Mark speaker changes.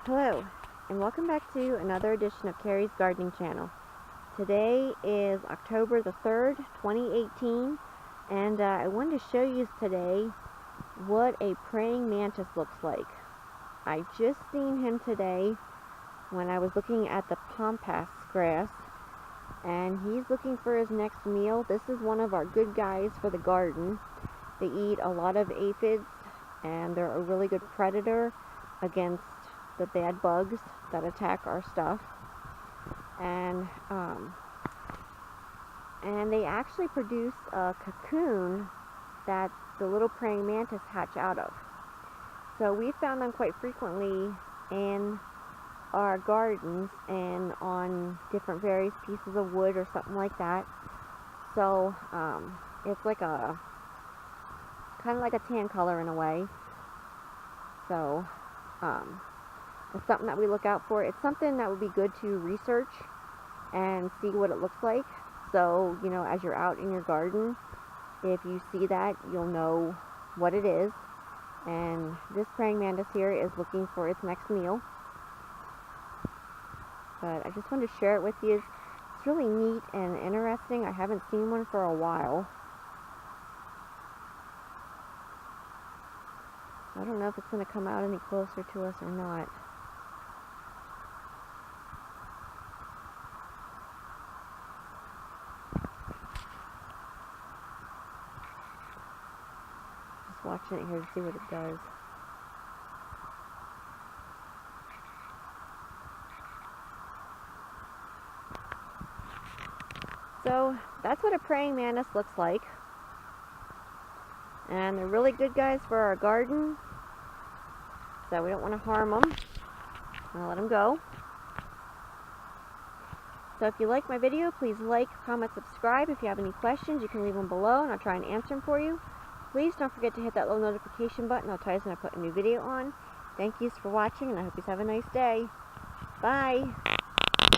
Speaker 1: Hello, and welcome back to another edition of Carrie's Gardening Channel. Today is October the 3rd, 2018, and I wanted to show you today what a praying mantis looks like. I just seen him today when I was looking at the pampas grass, and he's looking for his next meal. This is one of our good guys for the garden. They eat a lot of aphids, and they're a really good predator against the bad bugs that attack our stuff. And they actually produce a cocoon that the little praying mantis hatch out of. So we found them quite frequently in our gardens and on different various pieces of wood or something like that. So it's like a kind of like a tan color in a way. So it's something that we look out for. It's something that would be good to research and see what it looks like. So, you know, as you're out in your garden, if you see that, you'll know what it is. And this praying mantis here is looking for its next meal. But I just wanted to share it with you. It's really neat and interesting. I haven't seen one for a while. I don't know if it's going to come out any closer to us or not. Just watching it here to see what it does. So that's what a praying mantis looks like. And they're really good guys for our garden. So we don't want to harm them. I'm going to let them go. So if you like my video, please like, comment, subscribe. If you have any questions, you can leave them below and I'll try and answer them for you. Please don't forget to hit that little notification button. I'll tell you when I put a new video on. Thank you for watching, and I hope you have a nice day. Bye.